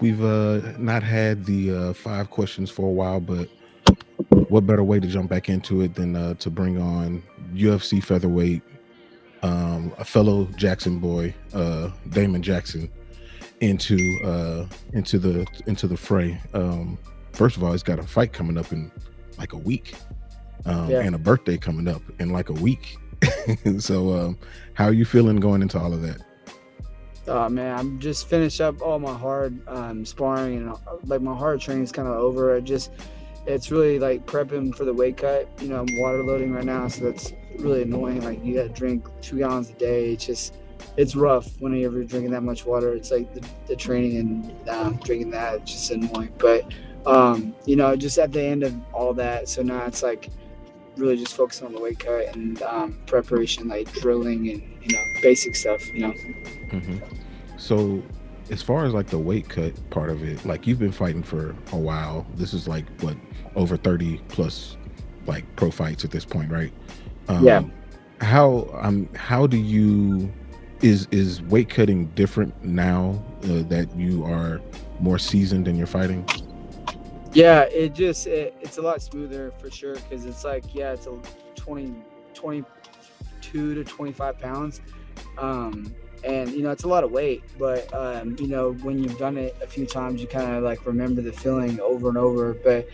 We've not had the 5 questions for a while, but what better way to jump back into it than to bring on UFC Featherweight, a fellow Jackson boy, Damon Jackson, into the fray. First of all, he's got a fight coming up in like a week, Yeah. and a birthday coming up in like a week. So, how are you feeling going into all of that? Oh man, I'm just finished up all my hard sparring and like my hard training is kind of over. It's really like prepping for the weight cut. I'm water loading right now, so that's really annoying. Like you got to drink 2 gallons a day. It's rough whenever you're drinking that much water. It's like the training and drinking that. It's just annoying. But just at the end of all that, so now it's like really just focusing on the weight cut and preparation, like drilling and basic stuff. hmm So, as far as like the weight cut part of it, like you've been fighting for a while. This is like what, over 30 plus like pro fights at this point, right? Yeah. Um, how do you is weight cutting different now that you are more seasoned in your fighting? Yeah, it's a lot smoother for sure because it's like it's a 20 22 to 25 pounds. And it's a lot of weight, but when you've done it a few times, you kind of like remember the feeling over and over. But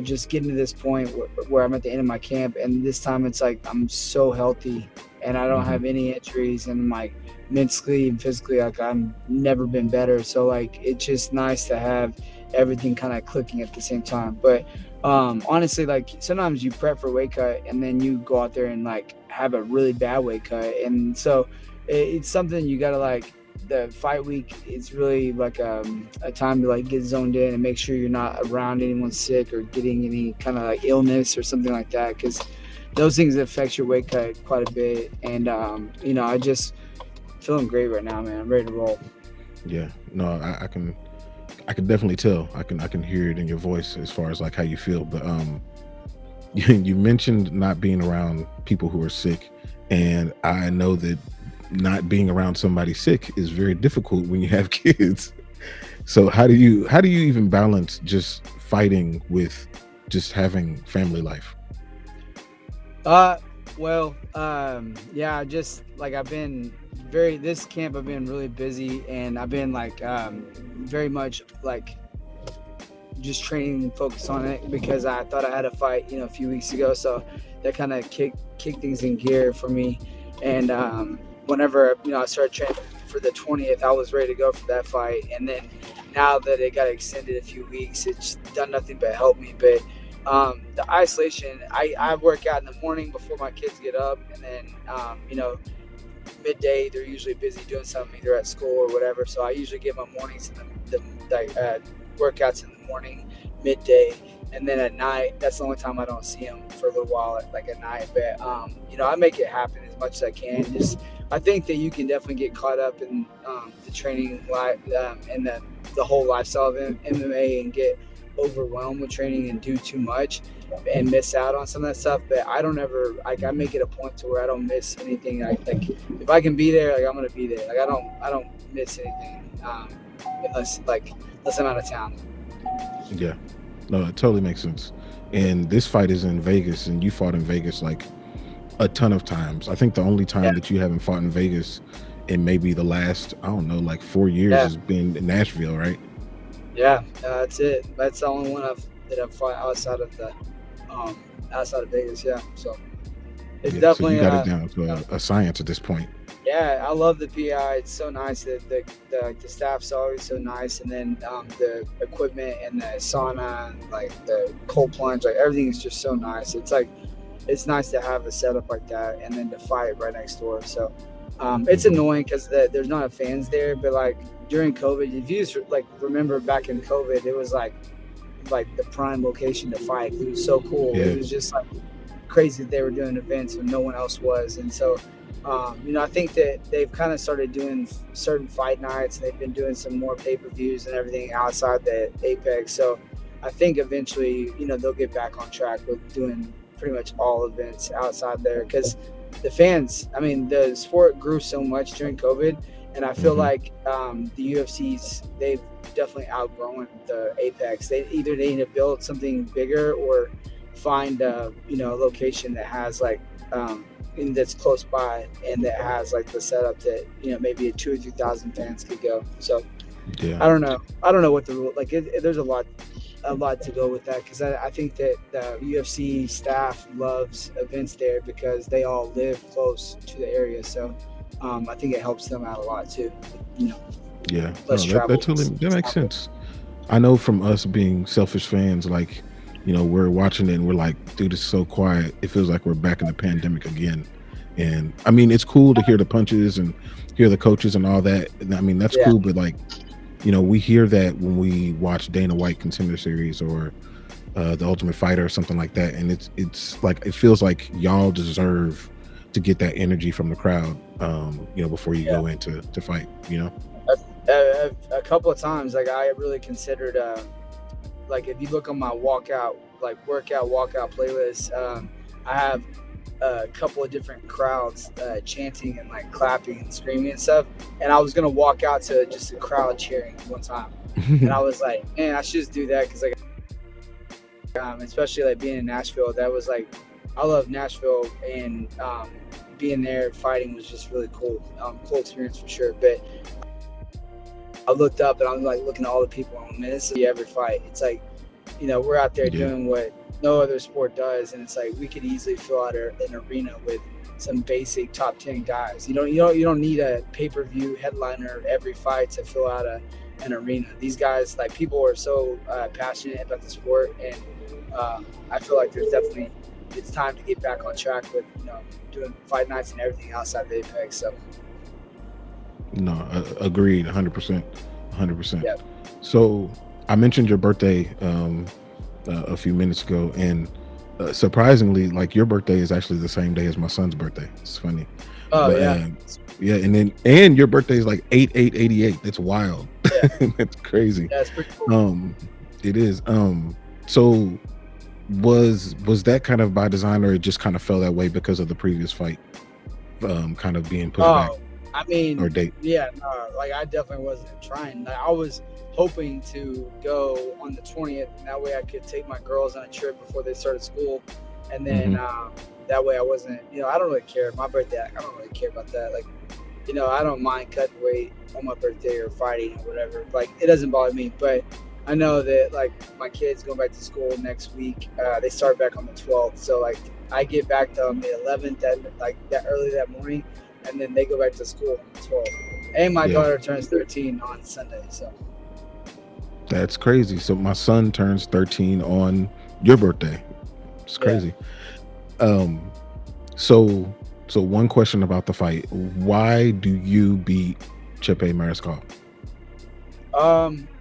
just getting to this point where I'm at the end of my camp, and this time it's like I'm so healthy and I don't hmm have any injuries, and I'm like mentally and physically like I'm never been better. So like it's just nice to have everything kind of clicking at the same time. But honestly, like sometimes you prep for weight cut and then you go out there and like have a really bad weight cut, and so it's something you gotta like. The fight week is really like a time to like get zoned in and make sure you're not around anyone sick or getting any kind of like illness or something like that, because those things affect your weight cut quite a bit. And I just feeling great right now, man. I'm ready to roll. Yeah, no, I can definitely tell. I can hear it in your voice as far as like how you feel. But you mentioned not being around people who are sick, and I know that not being around somebody sick is very difficult when you have kids. So how do you even balance just fighting with just having family life? Uh, well, yeah, just like I've been this camp, I've been really busy and I've been like, very much like just training and focus on it because I thought I had a fight, a few weeks ago. So that kind of kicked things in gear for me. And, whenever, I started training for the 20th, I was ready to go for that fight. And then now that it got extended a few weeks, it's done nothing but help me. But the isolation, I work out in the morning before my kids get up, and then midday they're usually busy doing something either at school or whatever. So I usually get my mornings and the workouts in the morning, midday, and then at night. That's the only time I don't see them for a little while, like at night. But I make it happen as much as I can. Just I think that you can definitely get caught up in the training life and the whole lifestyle of MMA and get overwhelmed with training and do too much and miss out on some of that stuff. But I don't ever like I make it a point to where I don't miss anything. Like if I can be there, like I'm gonna be there. Like I don't miss anything unless I'm out of town. Yeah, no, it totally makes sense. And this fight is in Vegas, and you fought in Vegas like a ton of times. I think the only Yeah, time that you haven't fought in Vegas in maybe the last, I don't know, like 4 years yeah, has been in Nashville, right? yeah. That's it. That's the only one I've fought um outside of Vegas. Yeah. So it's Yeah, so you definitely got it down to uh, a science at this point. yeah, I love the PI. It's so nice that the staff's always so nice, and then the equipment and the sauna and like the cold plunge, like everything is just so nice. It's like it's nice to have a setup like that, and then to fight right next door. So it's hmm annoying because there's not a fans there, but like during COVID, if you just like remember back in COVID, it was like the prime location to fight. It was so cool. It Yeah. was just like crazy that they were doing events when no one else was. And so, I think that they've kind of started doing certain fight nights, and they've been doing some more pay-per-views and everything outside the Apex. So I think eventually, they'll get back on track with doing pretty much all events outside there because the fans, I mean, the sport grew so much during COVID, And I feel Hmm. like the UFC's, they've definitely outgrown the Apex. They either need to build something bigger or find a location that has like and that's close by and that has like the setup that maybe 2 or 3 thousand fans could go. So Yeah. I don't know what the rule like. There's a lot to go with that because I think that the UFC staff loves events there because they all live close to the area. So I think it helps them out a lot too. You know, Yeah. less No, that travel. that makes sense. I know from us being selfish fans, like, we're watching it and we're like, dude, it's so quiet. It feels like we're back in the pandemic again. And I mean, it's cool to hear the punches and hear the coaches and all that. And I mean, that's Yeah, cool, but like, we hear that when we watch Dana White Contender Series or the Ultimate Fighter or something like that, and it's like it feels like y'all deserve to get that energy from the crowd, before you yeah. go into to fight. A couple of times, like I really considered, like if you look on my workout playlist, I have a couple of different crowds chanting and like clapping and screaming and stuff. And I was gonna walk out to just a crowd cheering one time, and I was like, man, I should just do that because like, especially like being in Nashville, that was like, I love Nashville and being there fighting was just really cool, cool experience for sure. But I looked up and I'm like looking at all the people. I'm man, this is every fight. It's like, we're out there Yeah. doing what no other sport does, and it's like we could easily fill out an arena with some basic top 10 guys. You don't need a pay-per-view headliner every fight to fill out an arena. These guys, like people, are so passionate about the sport, and I feel like it's time to get back on track with doing fight nights and everything outside the Apex. So No, agreed, 100%, 100%. yeah. So I mentioned your birthday a few minutes ago, and surprisingly, like your birthday is actually the same day as my son's birthday. It's funny, Oh but yeah, yeah, and your birthday is like 8/8/88. That's wild. yeah, That's crazy. yeah. It's pretty cool. Um, it is. So was that kind of by design, or it just kind of fell that way because of the previous fight, kind of being pushed back Oh, I mean, or date? yeah, no, like I definitely wasn't trying. Like, I was hoping to go on the 20th, and that way I could take my girls on a trip before they started school, and then Hmm. that way I wasn't. I don't really care. My birthday, I don't really care about that. Like, I don't mind cutting weight on my birthday or fighting or whatever. Like, it doesn't bother me. But I know that like my kids going back to school next week. They start back on the 12th, so like I get back to on the 11th, that early that morning, and then they go back to school on the 12th. And my Yeah, daughter turns 13 on Sunday, so that's crazy. So my son turns 13 on your birthday. It's yeah. crazy. Um, so one question about the fight: why do you beat Chepe Mariscal?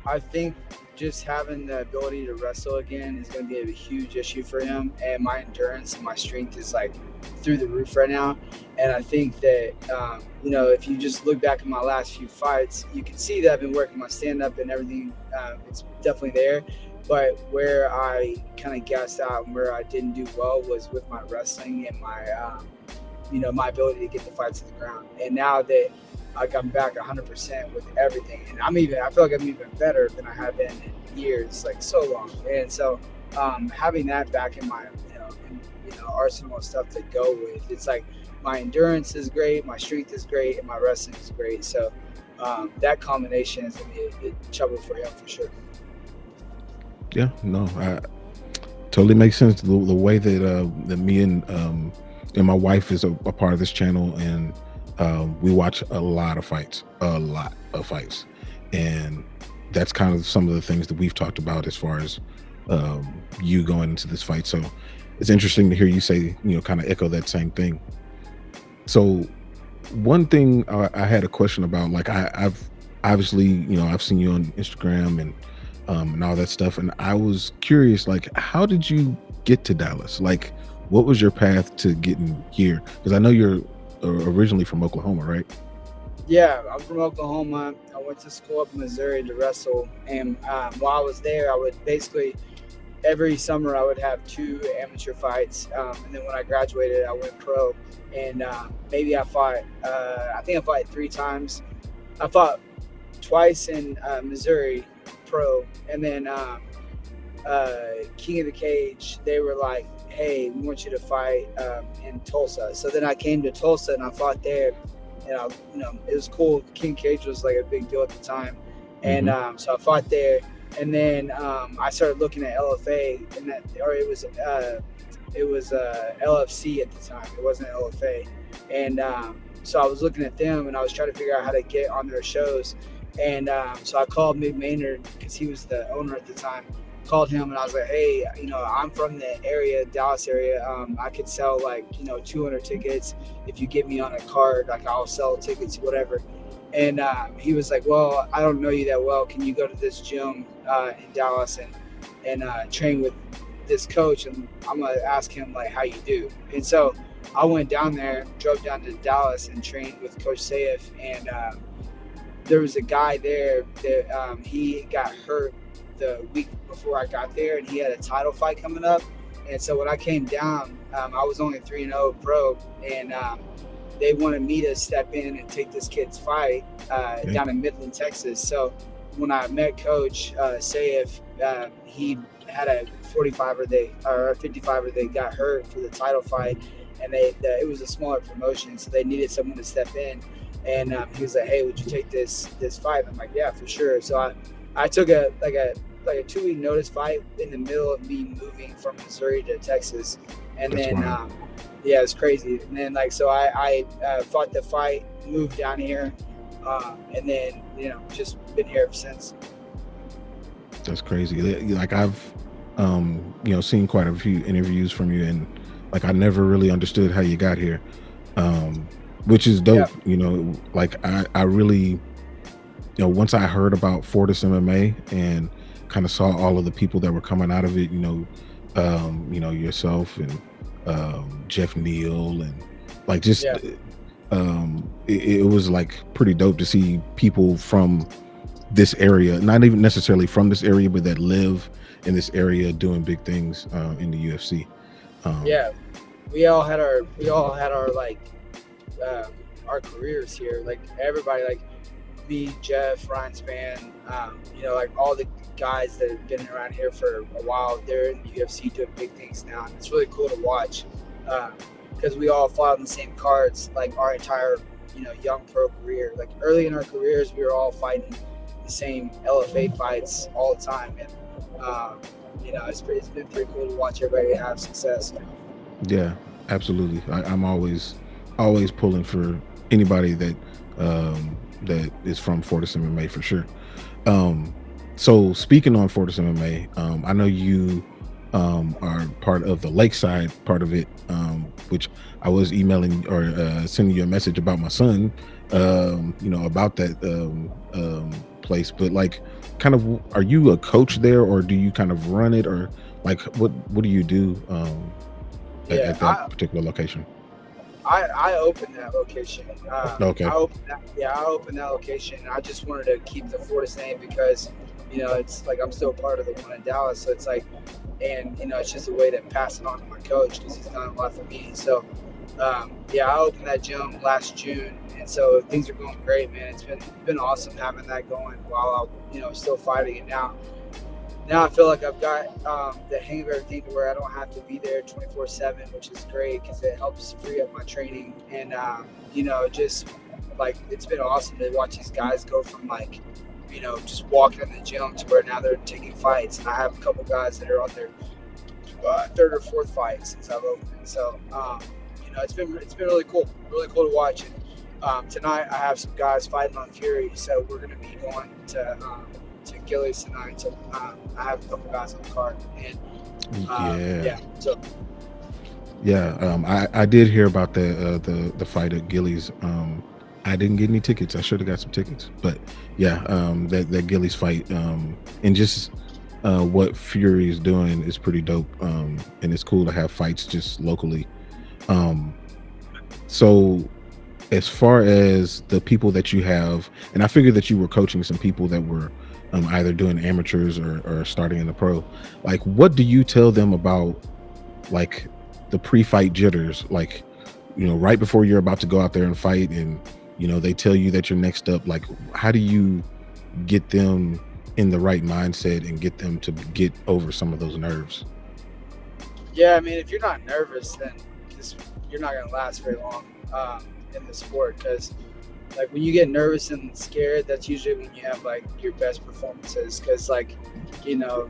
I think just having the ability to wrestle again is going to be a huge issue for him, and my endurance and my strength is like through the roof right now. And I think that if you just look back at my last few fights, you can see that I've been working my stand up and everything. It's definitely there, but where I kind of gassed out and where I didn't do well was with my wrestling and my ability to get the fights to the ground. And now that like I'm back 100% with everything, and I feel like I'm even better than I have been in years, like so long. And so having that back in my arsenal of stuff to go with, it's like my endurance is great, my strength is great, and my wrestling is great. So that combination is gonna be a big trouble for him for sure. Yeah, no, I totally makes sense. The way that me and my wife is a part of this channel, and we watch a lot of fights, and that's kind of some of the things that we've talked about as far as you going into this fight. So it's interesting to hear you say, kind of echo that same thing. So one thing I had a question about, like I've obviously, I've seen you on Instagram and all that stuff, and I was curious, like, how did you get to Dallas? Like, what was your path to getting here? Because I know you're originally from Oklahoma, right? Yeah, I'm from Oklahoma. I went to school up in Missouri to wrestle, and while I was there, I would basically every summer I would have 2 amateur fights, and then when I graduated, I went pro, and maybe I fought. I think I fought 3 times I fought twice in Missouri pro, and then King of the Cage, they were like, hey, we want you to fight in Tulsa. So then I came to Tulsa and I fought there. And it was cool. King Cage was like a big deal at the time. And so I fought there. And then I started looking at LFA, and it was LFC at the time. It wasn't LFA. And so I was looking at them, and I was trying to figure out how to get on their shows. And so I called Mick Maynard, because he was the owner at the time. Called him, and I was like, hey, I'm from the area, Dallas area. I could sell 200 tickets if you get me on a card. Like, I'll sell tickets, whatever. And he was like, well, I don't know you that well. Can you go to this gym in Dallas and train with this coach? And I'm gonna ask him like how you do. And so I went down there, drove down to Dallas, and trained with Coach Saif. And there was a guy there that he got hurt the week before I got there, and he had a title fight coming up. And so when I came down, I was only 3-0 pro, and they wanted me to step in and take this kid's fight down in Midland, Texas. So when I met Coach Saif, he had a 45er or a 55er that got hurt for the title fight, and it was a smaller promotion, so they needed someone to step in. And he was like, hey, would you take this fight? I'm like, yeah, for sure. So I took a 2-week notice fight in the middle of me moving from Missouri to Texas. And That's then wild. yeah, it's crazy. And then so I fought the fight, moved down here, and then just been here ever since. That's crazy. Like, I've seen quite a few interviews from you, and like I never really understood how you got here, which is dope. Yeah. Like I really, once I heard about Fortis MMA and kind of saw all of the people that were coming out of it, yourself and Jeff Neal, and like just Yeah. it was like pretty dope to see people from this area, not even necessarily from this area, but that live in this area doing big things in the UFC. Yeah, we all had our like our careers here. Like everybody, like me, Jeff, Ryan Spann, like all the guys that have been around here for a while, they're in the UFC doing big things now. And it's really cool to watch because we all fought on the same cards like our entire young pro career. Like early in our careers, we were all fighting the same LFA fights all the time, and it's been pretty cool to watch everybody have success. Yeah, absolutely. I'm always pulling for anybody that is from Fortis MMA for sure. So speaking on Fortis MMA, I know you are part of the Lakeside part of it, which I was emailing or sending you a message about my son, about that place. But like, kind of, are you a coach there, or do you kind of run it, or like what do you do at that particular location? I opened that location. Okay. I opened that location. I just wanted to keep the Fortis name because, it's like I'm still part of the one in Dallas. So it's like, and, it's just a way to pass it on to my coach because he's done a lot for me. So, I opened that gym last June. And so things are going great, man. It's been awesome having that going while I'm, still fighting. And now I feel like I've got the hang of everything to where I don't have to be there 24/7, which is great because it helps free up my training. And, just like it's been awesome to watch these guys go from like, just walking in the gym to where now they're taking fights. And I have a couple guys that are on their third or fourth fight since I've opened. So, it's been really cool to watch. And tonight I have some guys fighting on Fury, so we're going to be going to Gillies tonight. So I have a couple guys on the card, and I did hear about the fight at Gillies. I didn't get any tickets. I should have got some tickets, but that Gillies fight, and just what Fury is doing is pretty dope, and it's cool to have fights just locally. So as far as the people that you have, and I figured that you were coaching some people that were either doing amateurs or starting in the pro, like what do you tell them about like the pre-fight jitters, like right before you're about to go out there and fight, and they tell you that you're next up. Like, how do you get them in the right mindset and get them to get over some of those nerves? Yeah, I mean, if you're not nervous, then you're not gonna last very long in the sport, because like when you get nervous and scared, that's usually when you have like your best performances, because like you're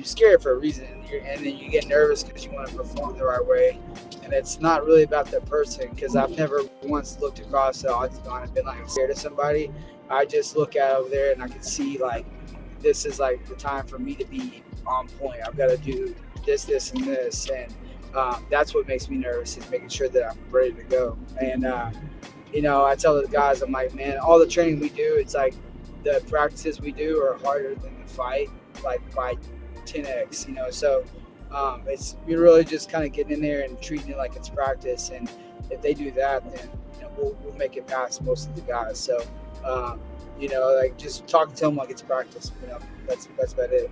scared for a reason, and then you get nervous because you want to perform the right way, and it's not really about that person, because I've never once looked across the octagon and been like scared of somebody. I just look at over there and I can see like this is like the time for me to be on point. I've got to do this and this, and that's what makes me nervous, is making sure that I'm ready to go. And I tell the guys, I'm like, man, all the training we do, it's like the practices we do are harder than the fight, like by 10x. So you're really just kind of getting in there and treating it like it's practice, and if they do that, then we'll make it past most of the guys. So like just talking to them like it's practice. That's about it.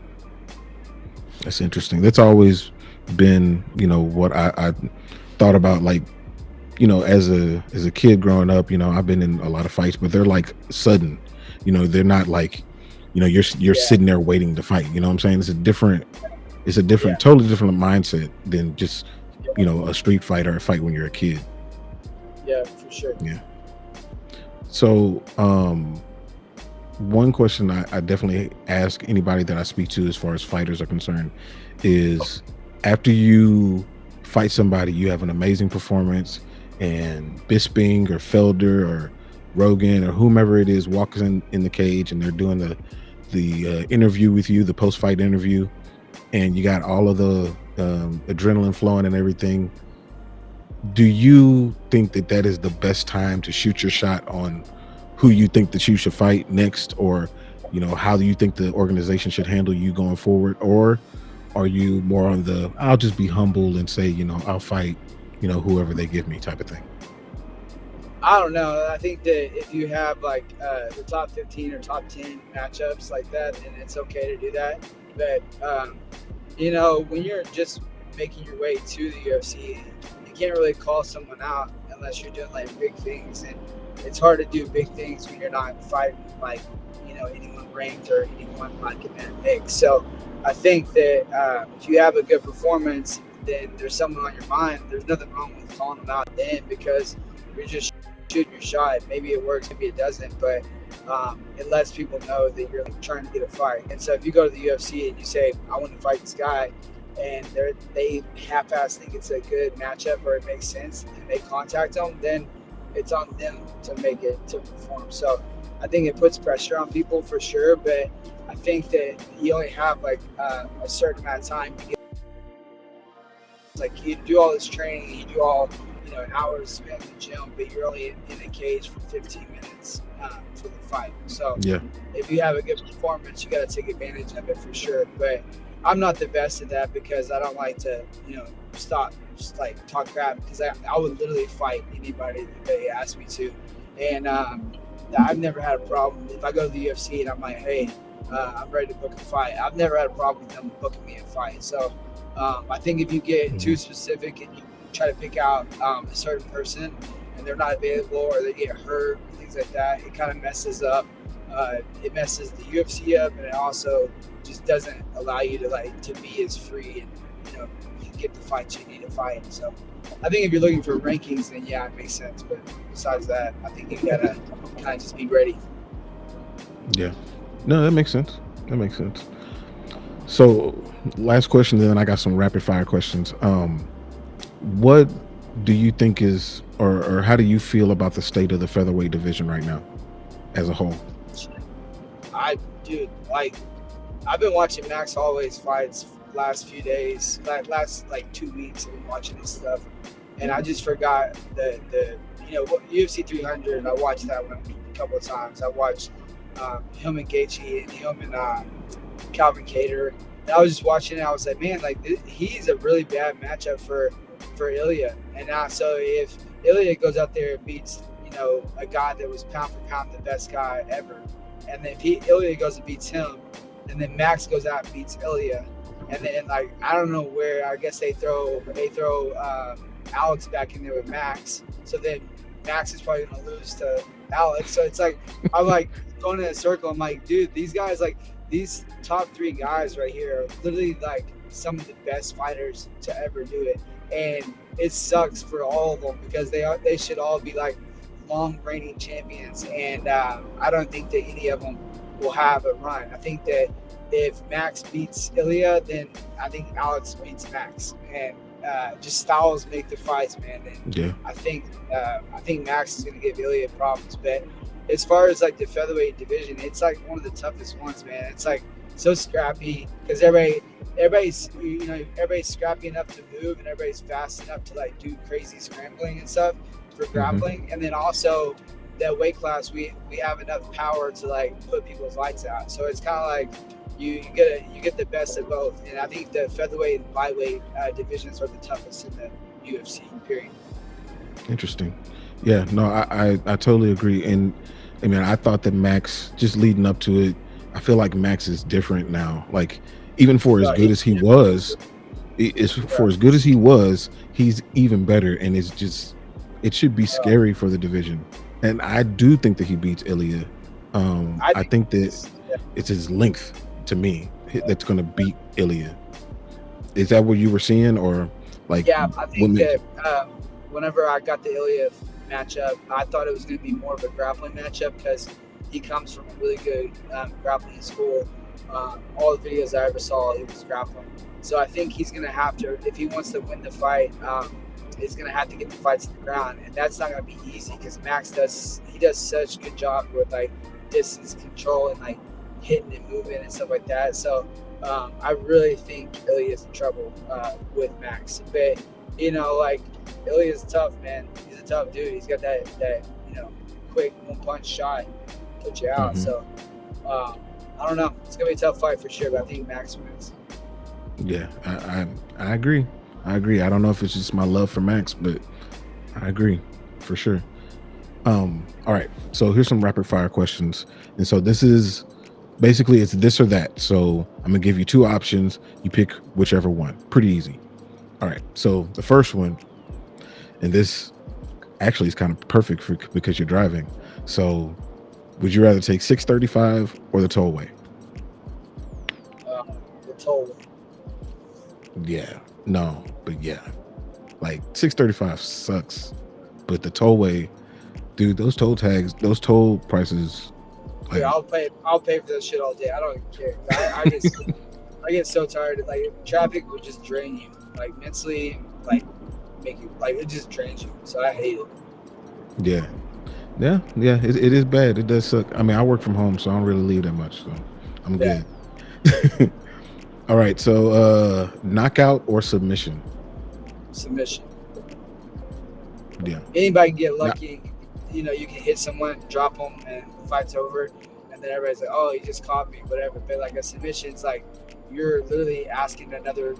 That's interesting. That's always been, what I thought about, like, as a kid growing up. I've been in a lot of fights, but they're like sudden. They're not like, you're sitting there waiting to fight. You know what I'm saying? It's a different, totally different mindset than just, a street fight or a fight when you're a kid. Yeah, for sure. Yeah. So, one question I definitely ask anybody that I speak to as far as fighters are concerned is, after you fight somebody, you have an amazing performance, and Bisping or Felder or Rogan or whomever it is walks in the cage, and they're doing the interview with you, the post-fight interview, and you got all of the adrenaline flowing and everything. Do you think that is the best time to shoot your shot on who you think that you should fight next, or how do you think the organization should handle you going forward? Or are you more on the, I'll just be humble and say, I'll fight whoever they give me type of thing? I don't know. I think that if you have like the top 15 or top 10 matchups like that, then it's okay to do that. But when you're just making your way to the UFC, you can't really call someone out unless you're doing like big things, and it's hard to do big things when you're not fighting like anyone ranked or anyone like in that mix. So I think that if you have a good performance, then there's someone on your mind. There's nothing wrong with calling them out then, because you're just shooting your shot. Maybe it works, maybe it doesn't, but it lets people know that you're like trying to get a fight. And so if you go to the UFC and you say, I want to fight this guy, and they half-ass think it's a good matchup or it makes sense, and they contact them, then it's on them to make it to perform. So I think it puts pressure on people for sure, but I think that you only have like a certain amount of time to get, like, you do all this training, you do all an hour spent in the gym, but you're only in a cage for 15 minutes for the fight. So yeah, if you have a good performance, you got to take advantage of it for sure. But I'm not the best at that, because I don't like to stop just like talk crap, because I would literally fight anybody that they asked me to. And I've never had a problem if I go to the UFC and I'm like, hey, I'm ready to book a fight. I've never had a problem with them booking me a fight. So I think if you get too specific and you try to pick out a certain person and they're not available, or they get hurt, things like that, it kind of messes up. It messes the UFC up, and it also just doesn't allow you to be as free and you get the fights you need to fight. So I think if you're looking for rankings, then yeah, it makes sense. But besides that, I think you gotta kind of just be ready. Yeah, no, that makes sense. So last question, then I got some rapid fire questions. What do you think is, or how do you feel about the state of the featherweight division right now as a whole? I've been watching Max Holloway's fights last few days, last like 2 weeks. I've been watching his stuff, and I just forgot the UFC 300. I watched that one a couple of times. I watched him and Gaethje and him and Calvin Kattar. And I was just watching it. I was like, man, like he's a really bad matchup for Ilia. And now, so if Ilia goes out there and beats a guy that was pound for pound the best guy ever, and then Ilia goes and beats him, and then Max goes out and beats Ilia, and then like I don't know where, I guess they throw Alex back in there with Max, so then Max is probably going to lose to Alex. So it's like I'm like going in a circle. I'm like, dude, these guys, like these top 3 guys right here, are literally like some of the best fighters to ever do it, and it sucks for all of them because they should all be like long reigning champions, and I don't think that any of them will have a run. I think that if Max beats Ilia, then I think Alex beats Max, and just styles make the fights, man. And Yeah. I think Max is going to give Ilia problems. But as far as like the featherweight division, it's like one of the toughest ones, man. It's like so scrappy because everybody's scrappy enough to move, and everybody's fast enough to like do crazy scrambling and stuff for grappling, and then also that weight class we have enough power to like put people's lights out. So it's kind of like you get the best of both, and I think the featherweight and lightweight divisions are the toughest in the UFC. Period. Interesting. Yeah, no, I totally agree. And I mean, I thought that Max, just leading up to it, I feel like Max is different now. Like, even for as good as he was, for as good as he was, he's even better. And it's just, it should be scary for the division. And I do think that he beats Ilia. I think that it's his length, to me, that's going to beat Ilia. Is that what you were seeing, or like? Yeah, I think that whenever I got the Ilia matchup, I thought it was going to be more of a grappling matchup because he comes from a really good grappling school. All the videos I ever saw, he was grappling. So I think he's going to have to, if he wants to win the fight, he's going to have to get the fights to the ground, and that's not going to be easy because Max does such a good job with like distance control and like hitting and moving and stuff like that. So I really think Ilia's in trouble with Max. But like Ilia's tough, man. He's a tough dude. He's got that quick one punch shot, put you out. So I don't know. It's gonna be a tough fight for sure, but I think Max wins. Yeah, I agree. I don't know if it's just my love for Max, but I agree for sure. All right, so here's some rapid fire questions, and so this is basically it's this or that. So I'm gonna give you 2 options. You pick whichever one. Pretty easy. All right. So the first one, and this actually is kind of perfect because you're driving. So would you rather take 635 or the tollway? The tollway. Yeah. No, but yeah. Like 635 sucks, but the tollway, dude, those toll tags, those toll prices. Like, I'll pay for that shit all day. I don't even care. I get so tired. Like traffic would just drain you, like mentally, like make you like it just drains you. So I hate it. Yeah. It is bad. It does suck. I mean, I work from home, so I don't really leave that much. So I'm good. All right. So knockout or submission? Submission. Yeah. Anybody can get lucky. You can hit someone, drop them, and the fight's over. And then everybody's like, "Oh, he just caught me," whatever. But like a submission, it's like you're literally asking another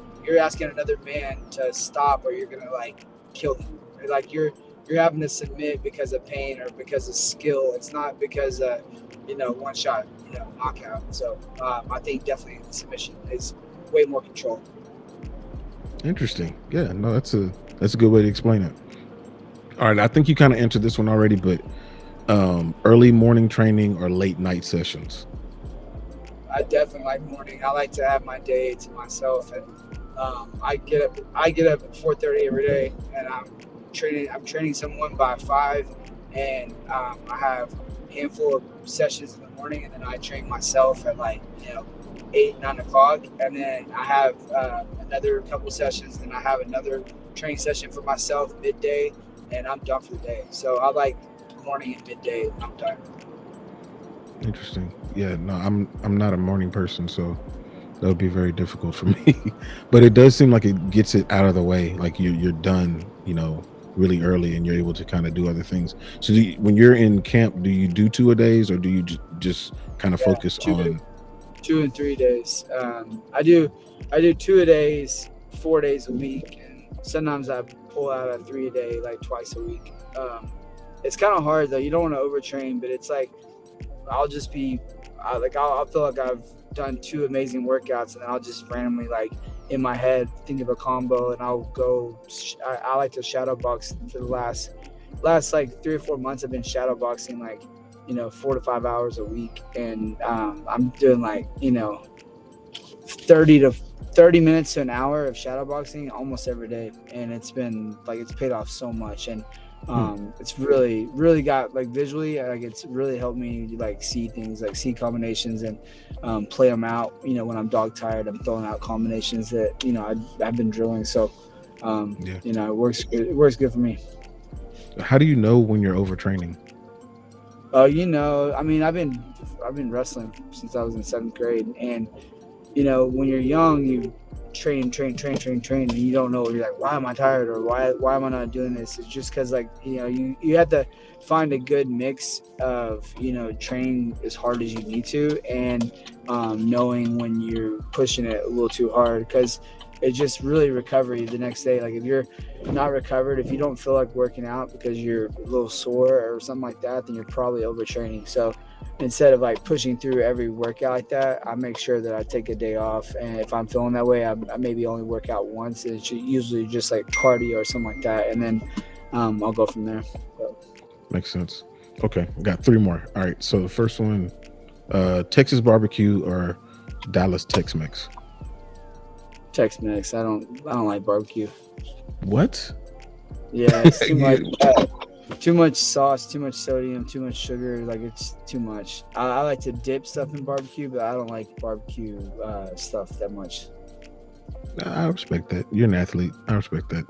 man to stop, or you're gonna like kill them. Like you're having to submit because of pain or because of skill. It's not because of one shot knockout. So I think definitely submission is way more control. Interesting. Yeah, no, that's a good way to explain it. All right, I think you kind of answered this one already, but early morning training or late night sessions? I definitely like morning. I like to have my day to myself, and I get up at 4:30 every day, and I'm training someone by 5, and I have a handful of sessions in the morning, and then I train myself at 8, 9 o'clock, and then I have another couple sessions, and I have another training session for myself midday, and I'm done for the day. So I like morning and midday, and I'm done. Interesting. Yeah, no, I'm not a morning person, so that would be very difficult for me. But it does seem like it gets it out of the way. Like you're done, really early, and you're able to kind of do other things. So when you're in camp, do you do 2-a-days, or do you just kind of focus on 2 and 3 days? I do 2-a-days, 4 days a week, and sometimes I pull out a 3-a-day, like twice a week. It's kind of hard though. You don't want to overtrain, but it's like I'll feel like I've done 2 amazing workouts, and I'll just randomly in my head think of a combo, and I'll go. I like to shadow box for the last last like 3 or 4 months I've been shadow boxing like, 4 to 5 hours a week, and I'm doing like 30 minutes to an hour of shadow boxing almost every day, and it's been like, it's paid off so much. And it's really got like visually, like it's really helped me like see things, like see combinations, and play them out. When I'm dog tired, I'm throwing out combinations that I've been drilling. So it works good for me. How do you know when you're overtraining? I mean, I've been wrestling since I was in 7th grade, and when you're young, you train, and you don't know. You're like, why am I tired, or why am I not doing this? It's just because like you have to find a good mix of training as hard as you need to, and knowing when you're pushing it a little too hard, because it's just really recovery the next day. Like if you're not recovered, if you don't feel like working out because you're a little sore or something like that, then you're probably overtraining. So instead of like pushing through every workout like that, I make sure that I take a day off. And if I'm feeling that way, I maybe only work out once. It's usually just like cardio or something like that. And then I'll go from there. Makes sense. Okay. Got 3 more. All right. So the first one, Texas barbecue or Dallas Tex-Mex? Tex-Mex. I don't like barbecue. What? Yeah, it's too much sauce, too much sodium, too much sugar. Like it's too much. I like to dip stuff in barbecue, but I don't like barbecue stuff that much. I respect that. You're an athlete. I respect that.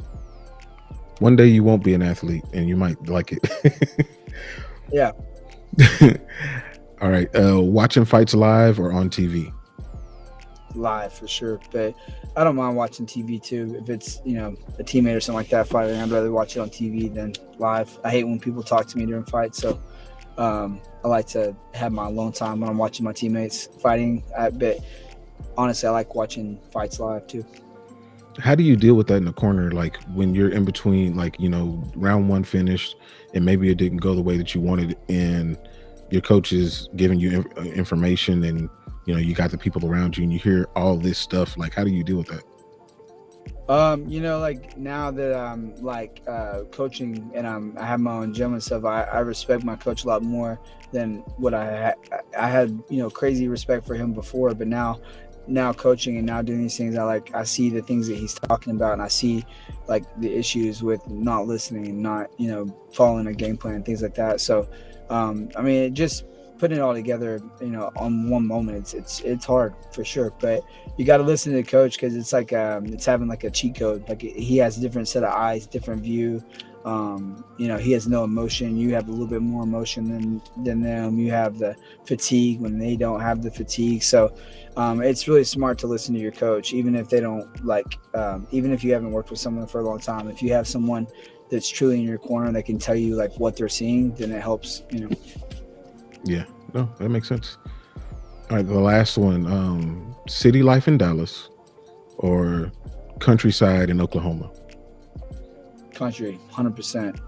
One day you won't be an athlete and you might like it. Yeah. All right. Watching fights live or on TV? Live for sure, but I don't mind watching TV too. If it's a teammate or something like that fighting, I'd rather watch it on TV than live. I hate when people talk to me during fights, so I like to have my alone time when I'm watching my teammates fighting. But honestly, I like watching fights live too. How do you deal with that in the corner? Like when you're in between, like, round 1 finished and maybe it didn't go the way that you wanted, and your coach is giving you information, and you got the people around you and you hear all this stuff. Like, how do you deal with that? Like now that I'm like coaching and I have my own gym and stuff, I respect my coach a lot more than what I had, crazy respect for him before. But now coaching and now doing these things, I see the things that he's talking about, and I see like the issues with not listening and not, following a game plan and things like that. So, it just putting it all together, on one moment, it's hard for sure. But you got to listen to the coach, because it's like it's having like a cheat code. Like he has a different set of eyes, different view. He has no emotion. You have a little bit more emotion than them. You have the fatigue when they don't have the fatigue. So it's really smart to listen to your coach, even if they don't even if you haven't worked with someone for a long time. If you have someone that's truly in your corner that can tell you like what they're seeing, then it helps. Yeah, no, that makes sense. All right, the last one, city life in Dallas or countryside in Oklahoma? Country, 100%.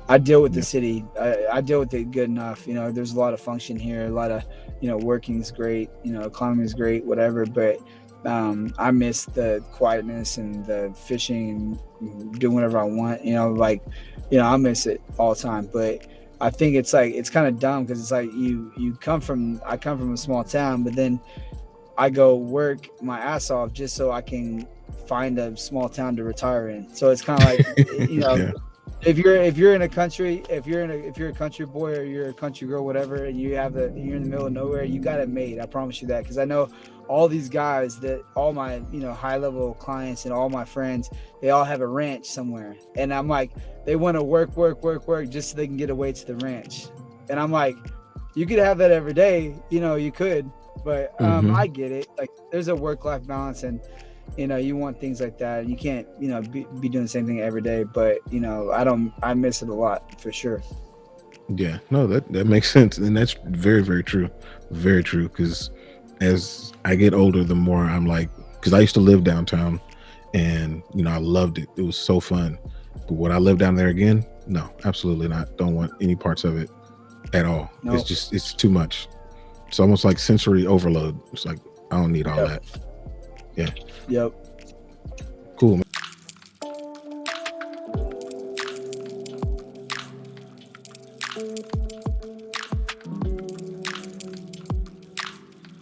I deal with the city. I deal with it good enough. There's a lot of function here, a lot of, working's great, economy is great, whatever. But I miss the quietness and the fishing and doing whatever I want. I miss it all the time. But I think it's kind of dumb, because it's like I come from a small town, but then I go work my ass off just so I can find a small town to retire in. So it's kind of like, Yeah. if you're in a country, if you're a country boy or you're a country girl, whatever, and you're in the middle of nowhere, you got it made. I promise you that, because I know all these guys, that all my high level clients and all my friends, they all have a ranch somewhere, and I'm like, they want to work just so they can get away to the ranch. And I'm like, you could have that every day, you could, but I get it. Like there's a work-life balance, and you want things like that, and you can't be doing the same thing every day. But I miss it a lot for sure. Yeah, no, that makes sense, and that's very, very true, because as I get older, the more I'm like, because I used to live downtown, and I loved it. It was so fun. But would I live down there again? No, absolutely not. Don't want any parts of it at all. No. It's too much. It's almost like sensory overload. It's like, I don't need all that. Yeah. Yep.